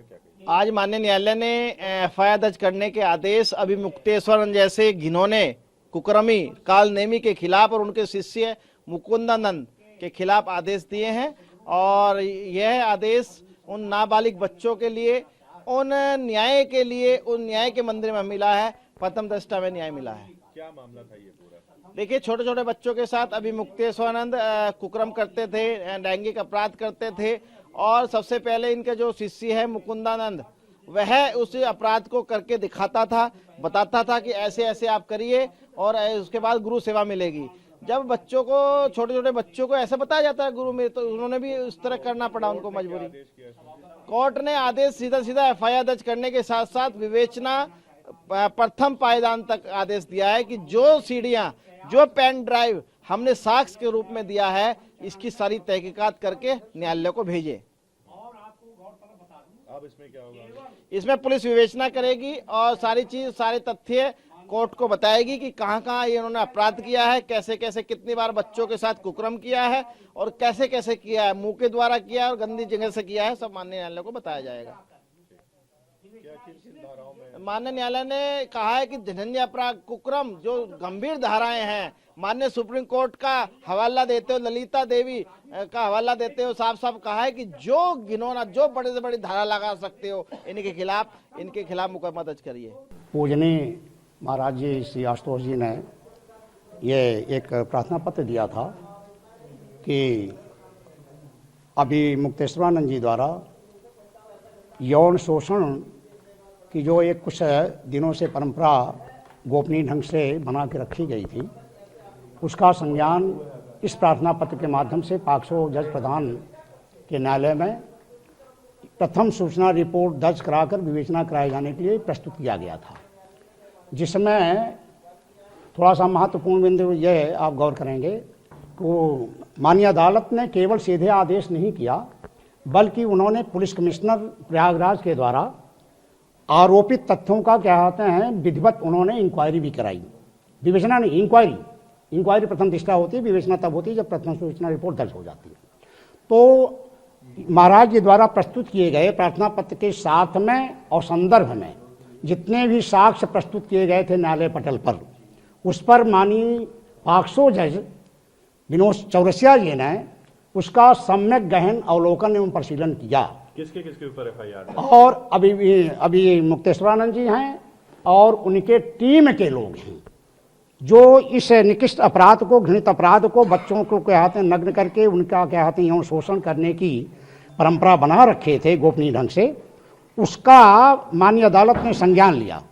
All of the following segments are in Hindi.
क्या कही? आज माननीय न्यायालय ने एफआईआर दर्ज करने के आदेश अभिमुक्तेश्वर जैसे घिनौने कुकर्मी कालनेमी के खिलाफ और उनके शिष्य मुकुंदानंद के खिलाफ आदेश दिए हैं। और यह आदेश उन नाबालिग बच्चों के लिए, उन न्याय के लिए, उन न्याय के मंदिर में मिला है, प्रथम दृष्टया में न्याय मिला है। क्या मामला था ये पूरा? देखिए, छोटे छोटे बच्चों के साथ अभिमुक्तेश्वरानंद कुकर्म करते थे, लैंगिक अपराध करते थे। और सबसे पहले इनके जो शिष्य है मुकुंदानंद, वह उस अपराध को करके दिखाता था, बताता था कि ऐसे ऐसे आप करिए और उसके बाद गुरु सेवा मिलेगी। जब बच्चों को, छोटे छोटे बच्चों को ऐसा बताया जाता है गुरु में, तो उन्होंने भी उस तरह करना पड़ा उनको मजबूरी। कोर्ट ने आदेश सीधा सीधा एफआईआर दर्ज करने के साथ साथ विवेचना प्रथम पायदान तक आदेश दिया है कि जो सीढ़ियां, जो पेन ड्राइव हमने साक्ष्य के रूप में दिया है, इसकी सारी तहकीकात करके न्यायालय को भेजे। अब इसमें क्या होगा? इसमें पुलिस विवेचना करेगी और सारी चीज, सारे तथ्य कोर्ट को बताएगी कि कहां कहां ये उन्होंने अपराध किया है, कैसे कैसे, कितनी बार बच्चों के साथ कुकर्म किया है और कैसे कैसे किया है, मुंह के द्वारा किया है और गंदी जगह से किया है, सब माननीय न्यायालय को बताया जाएगा। माननीय न्यायालय ने कहा है कि जघन्य अपराध कुकर्म जो गंभीर धाराएं हैं, माननीय सुप्रीम कोर्ट का हवाला देते हो, ललिता देवी का हवाला देते हो, साफ साफ कहा है कि जो घिनौना, जो बड़े से बड़ी धारा लगा सकते हो, इनके खिलाफ मुकदमा दर्ज करिए। पूजनीय महाराज जी श्री आशुतोष जी ने ये एक प्रार्थना पत्र दिया था कि अभिमुक्तेश्वरानंद जी द्वारा यौन शोषण की जो एक कुछ दिनों से परंपरा गोपनीय ढंग से बना के रखी गई थी, उसका संज्ञान इस प्रार्थना पत्र के माध्यम से पाक्सो जज प्रधान के न्यायालय में प्रथम सूचना रिपोर्ट दर्ज कराकर विवेचना कराए जाने के लिए प्रस्तुत किया गया था, जिसमें थोड़ा सा महत्वपूर्ण बिंदु यह आप गौर करेंगे तो माननीय अदालत ने केवल सीधे आदेश नहीं किया, बल्कि उन्होंने पुलिस कमिश्नर प्रयागराज के द्वारा आरोपित तथ्यों का क्या कहते हैं विधिवत उन्होंने इंक्वायरी भी कराई। विवेचना नहीं, इंक्वायरी प्रथम दृष्टया होती है, विवेचना तब होती है जब प्रथम सूचना रिपोर्ट दर्ज हो जाती है। तो महाराज जी द्वारा प्रस्तुत किए गए प्रार्थना पत्र के साथ में और संदर्भ में जितने भी साक्ष्य प्रस्तुत किए गए थे न्यायालय पटल पर, उस पर माननीय पाक्सो जज विनोद चौरसिया जी ने उसका सम्यक गहन अवलोकन एवं परिशीलन किया। किसके ऊपर एफआईआर? और अभी मुक्तेश्वरानंद जी हैं और उनके टीम के लोग हैं जो इस निकृष्ट अपराध को, घृणित अपराध को, बच्चों को क्या कहते हैं नग्न करके उनका क्या कहते हैं यौन शोषण करने की परंपरा बना रखे थे गोपनीय ढंग से। उसका माननीय अदालत ने संज्ञान लिया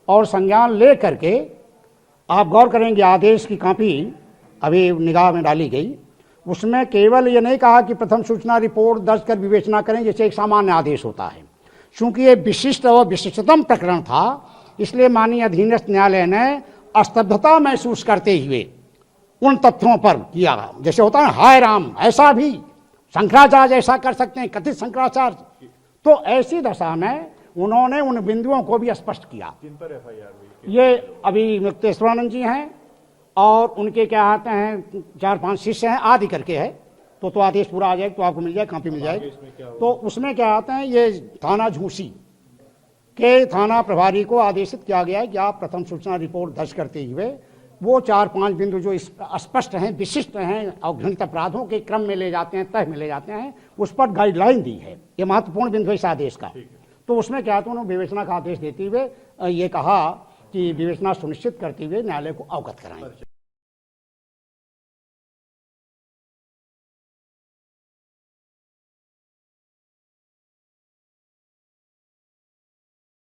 और संज्ञान ले करके आप गौर करेंगे आदेश की कॉपी अभी निगाह में डाली गई, उसमें केवल ये नहीं कहा कि प्रथम सूचना रिपोर्ट दर्ज कर विवेचना करें जैसे एक सामान्य आदेश होता है। चूंकि ये विशिष्ट और विशिष्टतम प्रकरण था, इसलिए माननीय अधीनस्थ न्यायालय ने स्तब्धता महसूस करते हुए उन तथ्यों पर किया, जैसे होता है हाय राम, ऐसा भी शंकराचार्य ऐसा कर सकते हैं, कथित शंकराचार्य। तो ऐसी दशा में उन्होंने उन बिंदुओं को भी स्पष्ट किया। किन पर एफआईआर हुई? ये अभिमुक्तेश्वरानंद जी हैं और उनके क्या आते हैं 4-5 शिष्य हैं आदि करके है। तो आदेश पूरा आ जाएगा तो आपको मिल जाए, कॉपी मिल जाएगी। तो उसमें क्या आते हैं, ये थाना झूसी के थाना प्रभारी को आदेशित किया गया है कि आप प्रथम सूचना रिपोर्ट दर्ज करते हुए वो 4-5 बिंदु जो स्पष्ट हैं, विशिष्ट हैं और घृणित अपराधों के क्रम में ले जाते हैं, तह में ले जाते हैं, उस पर गाइडलाइन दी है। ये महत्वपूर्ण बिंदु है इस आदेश का। तो उसमें क्या था, उन्होंने विवेचना का आदेश देते हुए ये कहा कि विवेचना सुनिश्चित करते हुए न्यायालय को अवगत कराएं।